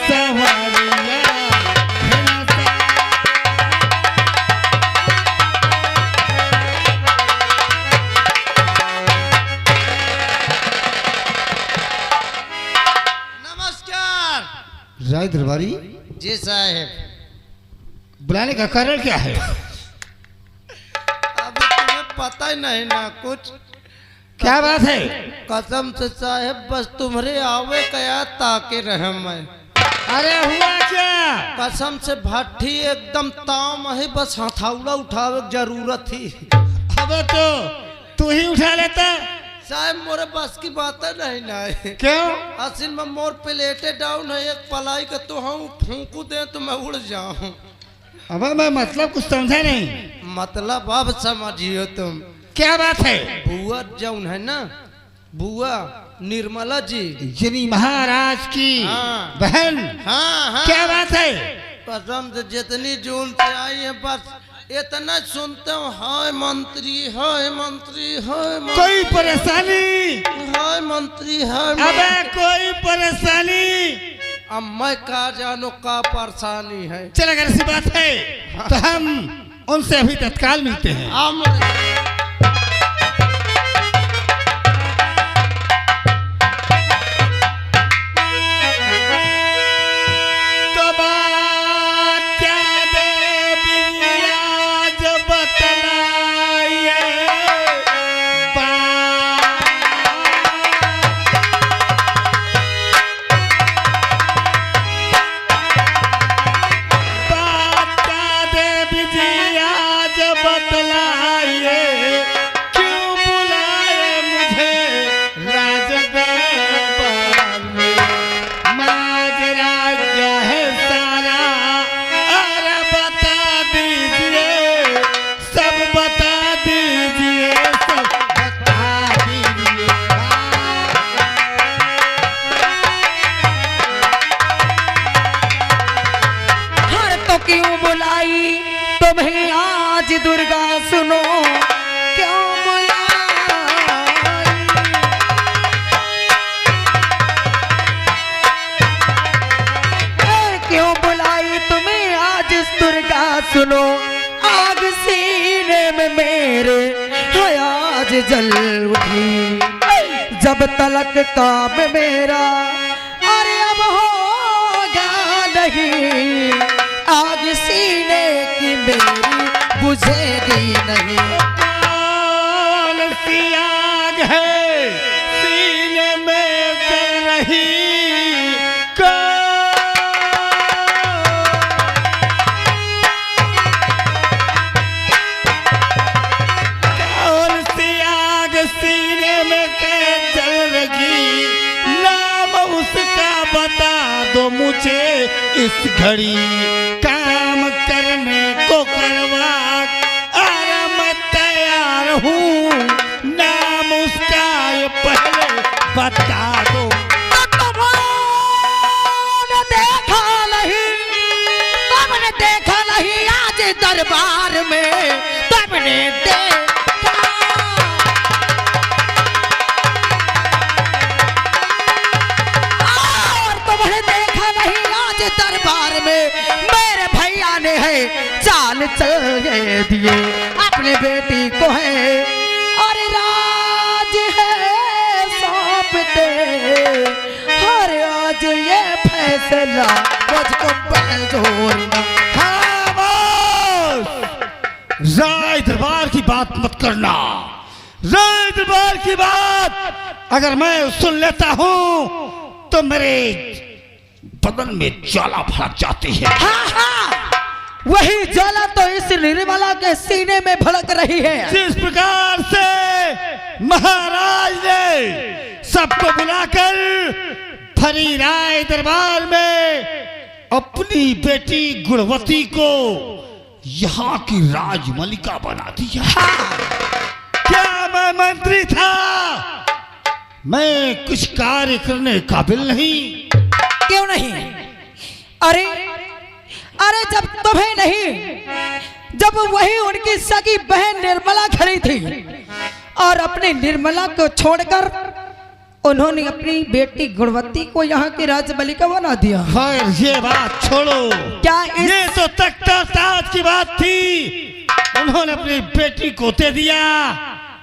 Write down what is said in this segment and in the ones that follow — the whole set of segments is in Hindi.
सवारिया। नमस्कार। राय दरबारी जी साहब, बुलाने का कारण क्या है? अभी तुम्हें पता ही नहीं ना कुछ। क्या बात है? कसम से साहब, बस तुम्हारे आवे कया ताके रहे मैं। अरे हुआ क्या? कसम से भट्ठी एकदम ताम है, बस हथौड़ा उठावे की जरूरत थी। अब तो तू ही उठा लेता। साहब मोरे बस की बात नहीं ना है। क्यों? असल में मोर प्लेटे डाउन है, एक पलाई का तो हम फूंकू दे तो मैं उड़ जाऊं। अब मैं मतलब कुछ समझा नहीं। मतलब अब समझियो तुम। क्या बात है? बुआ जौन है ना, बुआ निर्मला जी, यानी महाराज की हाँ। बहन। हाँ हाँ। क्या बात है? कसम से जितनी जून से आई है बस इतना सुनते हो, हाय मंत्री, हाय मंत्री, हाय मंत्री, कोई परेशानी? हाय मंत्री, हाय अबे मंत्री। कोई परेशानी? अब मैं का जानो का परेशानी है। चल अगर ऐसी बात है तो हम उनसे अभी तत्काल मिलते हैं। तो बात क्या देवी आज बतलाइए। बात क्या देवी जी आज बतलाइए, क्यों बुलाए मुझे राजदरबार में। माजरा क्या है सारा अरे बता दीजिए, सब बता दीजिए, सब बता दीजिए। हर तो क्यों बुलाई तुम्हें आज दुर्गा, सुनो क्यों बुलाई। क्यों बुलाई तुम्हें आज दुर्गा, सुनो आग सीने में मेरे है आज जल उठी। जब तलक काम मेरा अरे अब होगा नहीं, आग सीने की मेरी बुझेगी नहीं। कौन सी आग है सीने में जल रही? कौन सी आग सीने में जल रही? नाम उसका बता दो मुझे इस घड़ी, काम करने को करवा अरे मैं तैयार हूँ। नाम उसका ये पहले बता दो। तुमने देखा नहीं आज दरबार में, तुमने देखा। और तुमने देखा नहीं आज दरबार में, मेरे भैया ने है चाल चल दिए अपने बेटी को है और राज है सौंपते। हर आज ये फैसला मुझको जोड़ना। राय दरबार की बात मत करना। राय दरबार की बात अगर मैं सुन लेता हूँ तो मेरे बदन में ज्वाला भड़क जाती है। हाँ हाँ, वही ज्वाला तो इस निर्मला के सीने में भड़क रही है। जिस प्रकार से महाराज ने सबको बुलाकर भरी राय दरबार में अपनी बेटी गुणवती को यहाँ की राजमलिका बना दिया। क्या मैं मंत्री था? मैं कुछ कार्य करने काबिल नहीं? क्यों नहीं? अरे अरे जब तुम्हें नहीं, जब वही उनकी सगी बहन निर्मला खड़ी थी और अपनी निर्मला को छोड़कर उन्होंने अपनी बेटी गुणवती को यहाँ की राजमलिका बना दिया। खैर ये बात छोड़ो, क्या ये तो तख्ता ताज की बात थी। उन्होंने अपनी बेटी को दे दिया,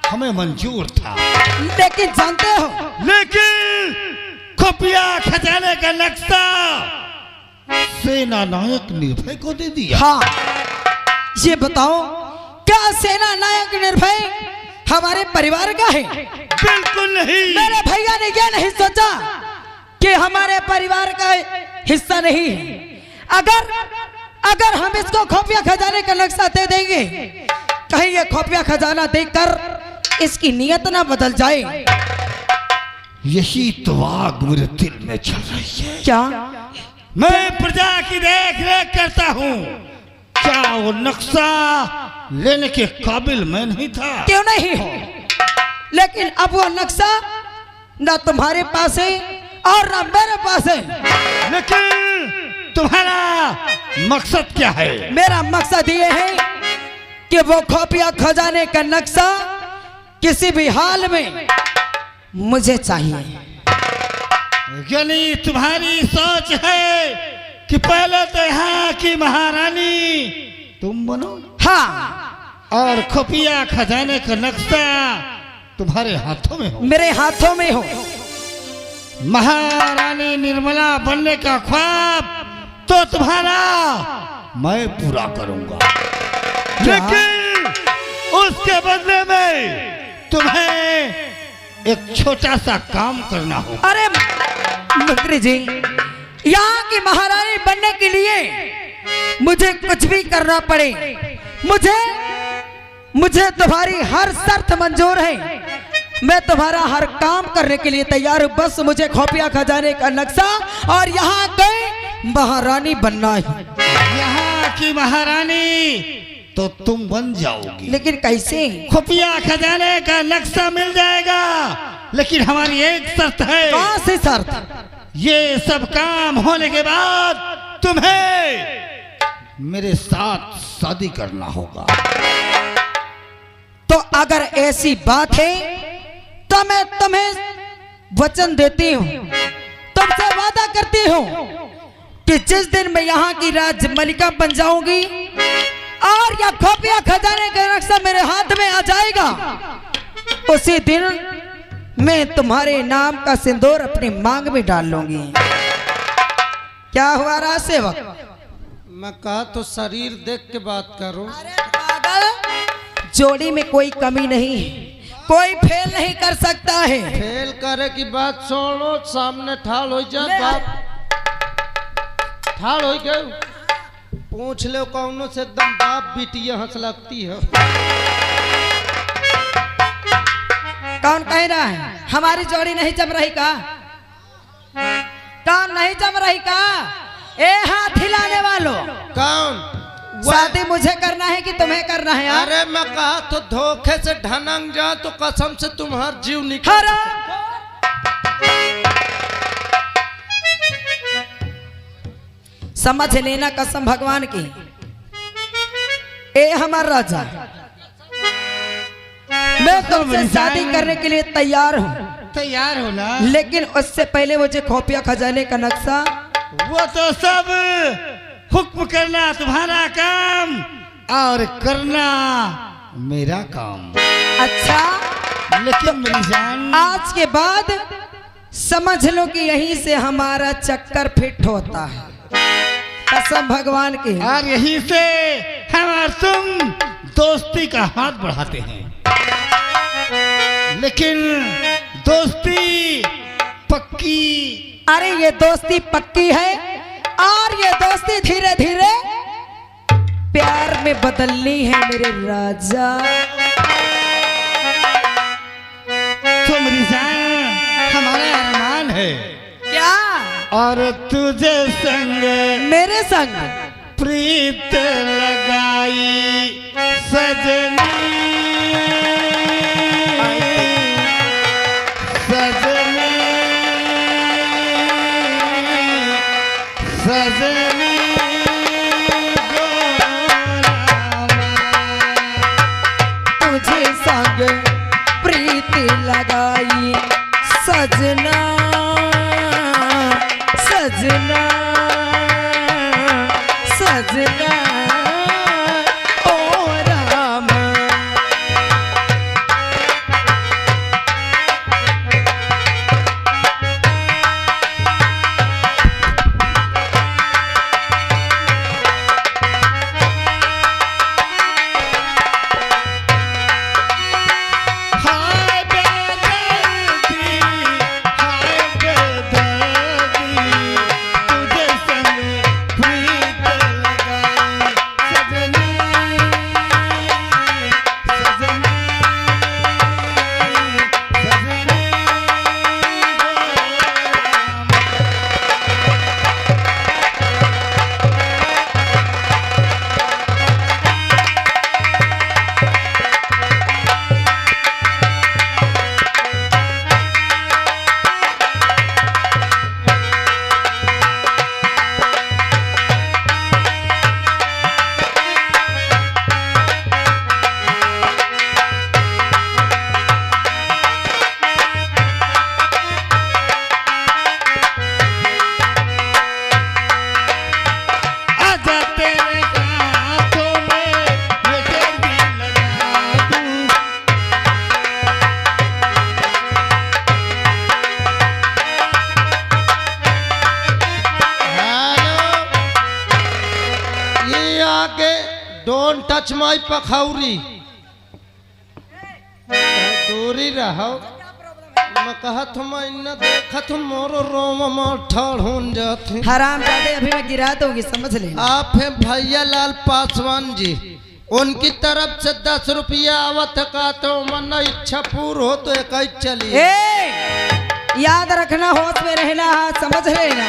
हमें मंजूर था, लेकिन जानते हो, लेकिन खुफिया खजाने का नक्शा सेना नायक निर्भय को दे दिया। हाँ, ये बताओ क्या सेना नायक निर्भय हमारे परिवार का है? बिल्कुल नहीं। मेरे भैया ने क्या नहीं सोचा कि हमारे परिवार का हिस्सा नहीं है? अगर हम इसको खुफिया खजाने का नक्शा दे देंगे, कहीं ये खुफिया खजाना देखकर इसकी नियत ना बदल जाए। यही तो आग मेरे दिल में चल रही है। क्या? मैं प्रजा की देख रेख करता हूँ, क्या वो नक्शा लेने के काबिल मैं नहीं था? क्यों नहीं हो, लेकिन अब वो नक्शा ना तुम्हारे पास है और ना मेरे पास है। लेकिन तुम्हारा मकसद क्या है? मेरा मकसद ये है कि वो खुफिया खजाने का नक्शा किसी भी हाल में मुझे चाहिए। यानी तुम्हारी सोच है कि पहले तो यहाँ की महारानी तुम बनो, हाँ, और खुफिया खजाने का नक्शा तुम्हारे हाथों में हो। मेरे हाथों में हो। महारानी निर्मला बनने का ख्वाब तो तुम्हारा मैं पूरा करूंगा, लेकिन उसके बदले में तुम्हें एक छोटा सा काम करना होगा। अरे मंत्री जी, यहाँ की महारानी बनने के लिए मुझे कुछ भी करना पड़े, मुझे तुम्हारी हर शर्त मंजूर है। मैं तुम्हारा हर काम करने के लिए तैयार हूँ, बस मुझे खुफिया खजाने का नक्शा और यहाँ की महारानी बनना है। यहाँ की महारानी तो तुम बन जाओगी, लेकिन कैसे? खुफिया खजाने का नक्शा मिल जाएगा, लेकिन हमारी एक शर्त है। कौन सी शर्त? ये सब काम होने के बाद तुम्हें मेरे साथ शादी करना होगा। तो अगर ऐसी बात है तो मैं तुम्हें वचन देती हूँ, तुमसे वादा करती हूँ कि जिस दिन मैं यहाँ की राजमलिका बन जाऊंगी और यह खुफिया खजाने का नक्शा मेरे हाथ में आ जाएगा, उसी दिन मैं तुम्हारे नाम का सिंदूर अपनी मांग में डाल लूंगी। क्या हुआ राज सेवक? मैं कहा तो शरीर देख के बात करो। अरे पागल, जोड़ी में कोई कमी नहीं है, कोई फेल नहीं कर सकता है। फेल करे की बात छोड़ो, सामने ठाल हो जाए बाप, ठाल हो गए, पूछ लो कौनो से एकदम बाप बिटिया हंस लगती है। कौन कह रहा है हमारी जोड़ी नहीं जम रही का? कौन नहीं जम रही का? ए हाथ हिलाने वालों, कौन? शादी मुझे करना है कि तुम्हें करना है? अरे मैं कहा तो धोखे से ढनंग जा तो कसम से तुम्हारा जीव निकल। समझ लेना कसम भगवान की। ए हमार राजा, मैं तुमसे शादी करने के लिए तैयार हूँ। तैयार हो ना? लेकिन उससे पहले मुझे खुफिया खजाने का नक्शा। वो तो सब हुक्म करना तुम्हारा काम और करना मेरा काम। अच्छा, लेकिन मेरी जान, आज के बाद समझ लो कि यहीं से हमारा चक्कर फिट होता है, कसम भगवान की। और यहीं से हम और तुम दोस्ती का हाथ बढ़ाते हैं, लेकिन दोस्ती पक्की। अरे ये दोस्ती पक्की है और ये दोस्ती धीरे धीरे प्यार में बदलनी है मेरे राजा। तो मेरी जान, हमारा अरमान है। क्या? और तुझे संग मेरे संग प्रीत लगाई सजनी, सजनी, सजनी तुझे संग प्रीति लगाई सजना सजना सजना ओ राम। हाय बेदर्दी, हाय बेदर्दी, तुझे संग प्रीत लगाए सजना सजना सजना। आजा तेरे हाथों में मेहंदी लगा दूं। हेलो, ये आगे डोंट टच माय पखौरी, दूरी रहो। मैं कहत हूँ मैं न देखत हूँ मोरो रोम में ठाड़ हो जाते। हराम जादे अभी मैं गिरा दूंगी, समझ लेना। आप हैं भैया लाल पासवान जी, उनकी तरफ से 10 रुपया आवत का तो मन इच्छा पूर्ण हो तो एक ही चलिए। ए याद रखना, होश में रहना, समझ लेना।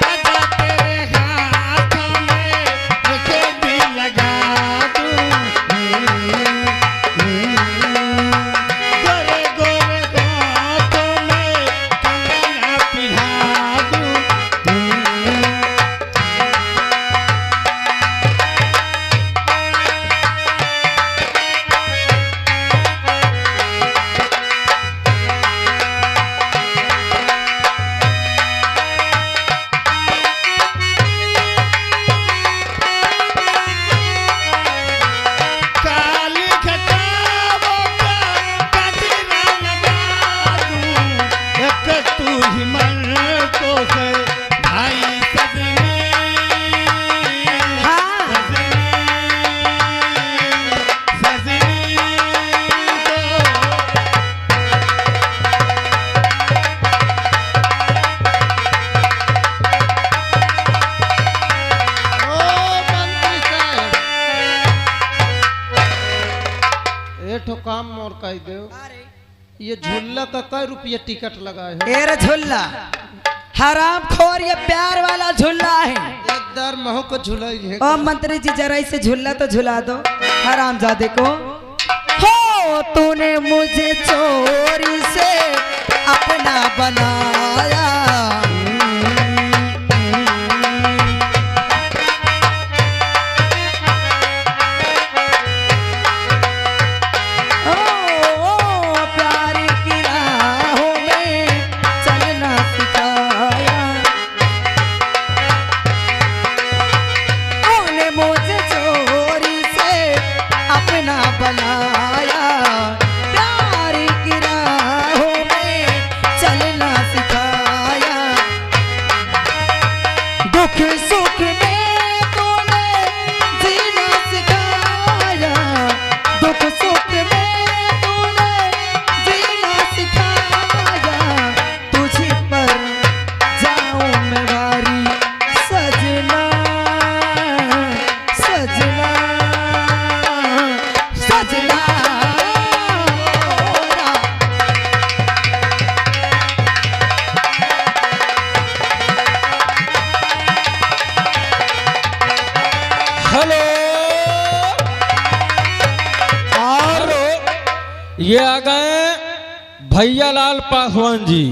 आजा तेरे हाथों में मेहंदी लगा दूं। गोरे गोरे हाथों में कंगन पिन्हा दूं। काली खटावों का गजरा लगा दूं। एक तू ही मन को है भाई सजने हाँ। सजने को। ओ मंत्री साहब, ये ठो काम मोर कह दो। ये झुल्ला का कै रुपया टिकट लगाए हो? एरा झुल्ला हराम खोर, ये प्यार वाला झुल्ला है। एक दर महू को झुलाई है। ओ मंत्री जी जरा इसे झुल्ला तो झुला दो हराम जादे को। हो तूने मुझे चोरी से अपना बनाया, ओ प्यार की राहों में चलना सिखाया। तूने मुझे चोरी से अपना बनाया, प्यार की राहों में चलना सिखाया। दुख सुख में तूने जीना सिखाया, दुख सुख में तूने जीना सिखाया। तुझी पर जाऊं मैं वारी सजना सजना सजना। हेलो, और ये आ गए भैया लाल पासवान जी।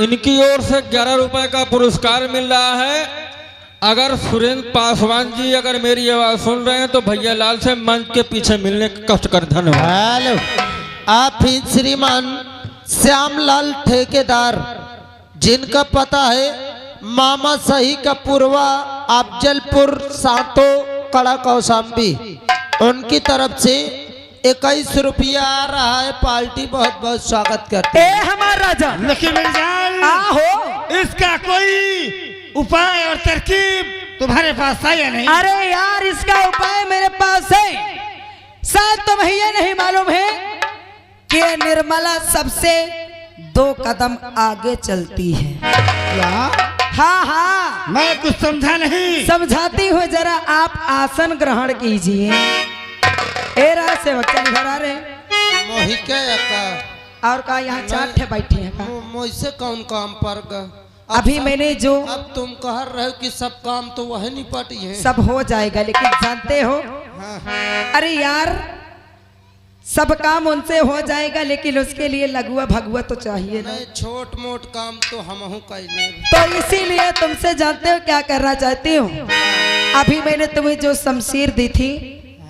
इनकी ओर से 11 रुपए का पुरस्कार मिल रहा है। अगर सुरेंद्र पासवान जी अगर मेरी आवाज सुन रहे हैं तो भैया लाल से मंच के पीछे मिलने का कष्ट कर। धन्यवाद। हेलो, आप ही श्रीमान श्यामलाल ठेकेदार, जिनका पता है मामा सही का पूर्वा अफजलपुर सातो कड़ा कौशाम्बी, उनकी तरफ से 21 रुपया आ रहा है। पार्टी बहुत बहुत स्वागत करते ए हैं। हमारा राजा लेकिन मेरी जान, आहो, इसका कोई उपाय और तरकीब तुम्हारे पास है या नहीं? अरे यार इसका उपाय मेरे पास है। शायद तुम्हें ये नहीं मालूम है कि निर्मला सबसे 2 कदम आगे चलती है। क्या? हाँ हाँ, मैं कुछ समझा नहीं। समझाती हूँ, जरा आप आसन ग्रहण कीजिए। ए रहा से बच्चा घर आ रहे मोहिके का और का यहाँ 4 ठे बैठे हैं का? मुझसे कौन काम पर गा? अभी मैंने जो अब तुम कह रहे हो कि सब काम तो वह निपटी है। सब हो जाएगा, लेकिन जानते हो, हाँ। अरे यार सब काम उनसे हो जाएगा, लेकिन उसके लिए लगुआ भगुआ तो चाहिए ना। नहीं, छोट मोट काम तो हम कैले। तो इसीलिए तुमसे जानते हो क्या करना चाहती हूँ? अभी मैंने तुम्हें जो शमशीर दी थी,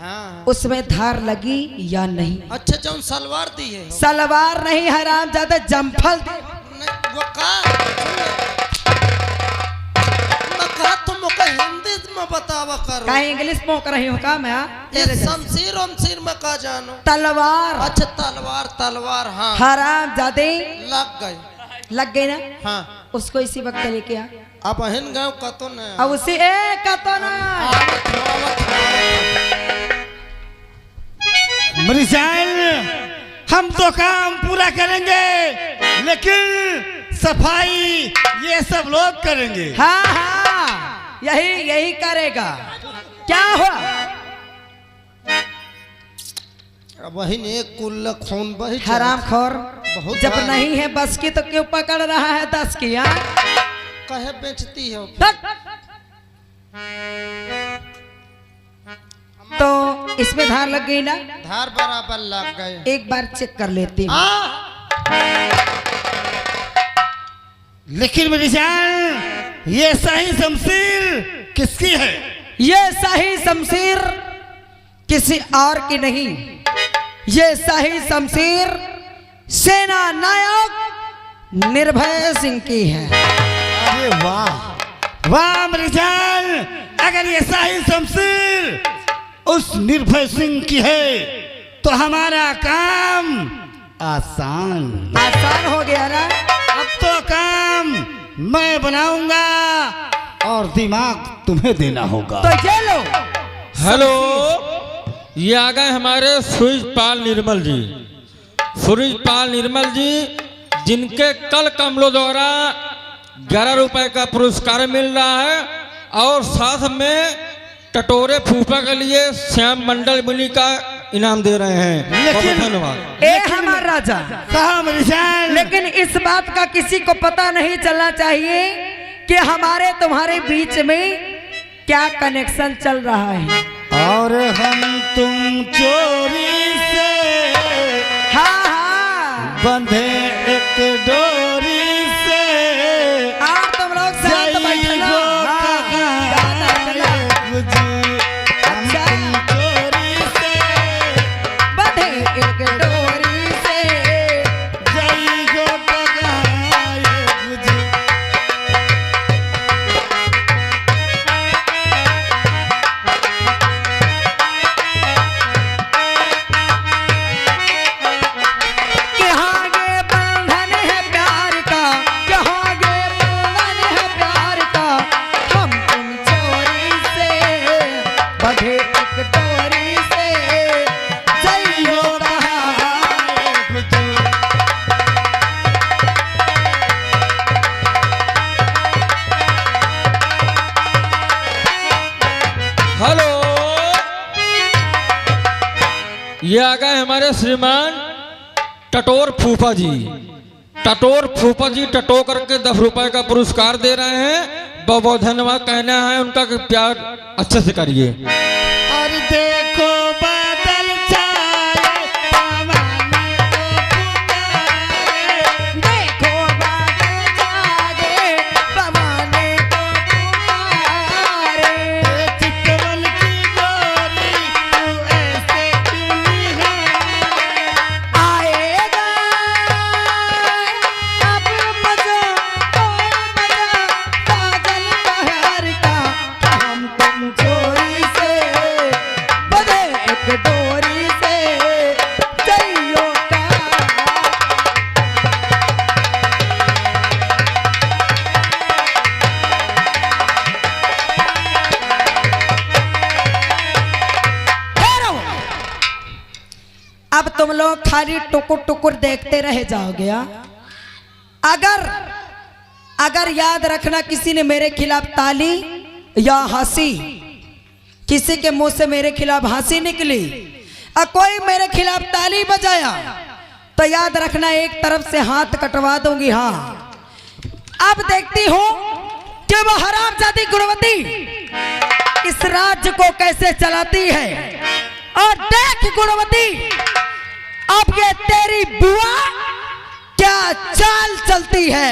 हाँ। उसमें धार लगी या नहीं? अच्छा, जो सलवार दी है सलवार नहीं हराम ज्यादा जम्फल दी। नहीं, वो का मैं कहा तुम को हिंदी में बतावा करो। कहीं इंग्लिश में कर रही हूँ का मैं? ये शमशीर उमशीर में का जानो। तलवार। अच्छा, तलवार तलवार, हाँ। हराम ज्यादा लग गए। लग गई ना? हाँ। उसको इसी वक्त लेके आ। अब हिन गाँव का तो न अब उसी एक का तो ना। मेरी जान, हम तो काम पूरा करेंगे, लेकिन सफाई ये सब लोग करेंगे। हाँ हाँ, यही करेगा। क्या हुआ? वही एक कुल्ला खून बही हराम खोर, बहुत जब बार। नहीं है बस की तो क्यों पकड़ रहा है 10 की? हाँ? कहे बेचती हो। तो इसमें धार लग गई ना? धार बराबर लग गए। एक बार चेक कर लेती हूँ। लेकिन मेरी जान, ये सही शमशीर किसकी है? ये सही शमशीर किसी और की नहीं, ये सही शमशीर सेना नायक निर्भय सिंह की है। अरे वाह वाह मेरी जान, अगर ये सही शमशीर उस निर्भय सिंह की है तो हमारा काम आसान आसान हो गया ना? अब तो काम मैं बनाऊंगा और दिमाग तुम्हें देना होगा। तो ये लो। हेलो, ये आ गए हमारे सूरजपाल निर्मल जी। सूरजपाल निर्मल जी, जिनके कल कमलों द्वारा 11 रुपए का पुरस्कार मिल रहा है, और साथ में टटोरे फूफा के लिए श्याम मंडल मिली का इनाम दे रहे हैं। लेकिन- बहुत धन्यवाद। ए हमारा राजा, कहा मेरी जान? लेकिन इस बात का किसी को पता नहीं चलना चाहिए कि हमारे तुम्हारे बीच में क्या कनेक्शन चल रहा है। और हम तुम चोरी से हाँ हाँ, बंधे एक डोरी से और तुम लोग साथ बैठना। हाँ, गाना चला। अच्छा। चोरी से बंधे एक डोरी से। जाइगो बगाए गुजी। कि आगे बंधन है प्यार का, कि आगे बंधन है प्यार का, हम तुम चोरी से बंधे एक डोरी से। जइयो बहाए गुजी। हेलो, ये आ गए हमारे श्रीमान टटोर फूफा जी। टटोर फूफा जी टटो करके 10 रुपए का पुरस्कार दे रहे हैं। बहुत बहुत धन्यवाद कहना है उनका कि प्यार अच्छे से करिए। और देखो बादल छाए, पवन को पुकारे। देखो बादल जागे, पवाने को पुकारे। चितवन की गोरी तू ऐसे क्यों निहारे? आएगा लोग खाली टुकुर टुकुर देखते रह जाओगे। अगर याद रखना किसी ने मेरे खिलाफ ताली या हंसी, किसी के मुंह से मेरे खिलाफ हंसी निकली और कोई मेरे खिलाफ ताली बजाया तो याद रखना एक तरफ से हाथ कटवा दूंगी। हाँ, अब देखती हूं कि वो हरामजादी गुणवती इस राज्य को कैसे चलाती है। और देख गुणवती, अब ये तेरी बुआ क्या चाल चलती है।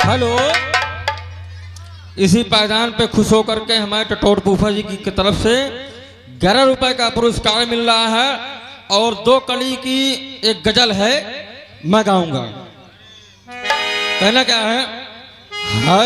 हेलो, इसी पायदान पे खुश होकर के हमारे टटोर फूफा जी की तरफ से 11 रुपए का पुरस्कार मिल रहा है और 2 कली की एक गजल है, मैं गाऊंगा। कहना क्या है?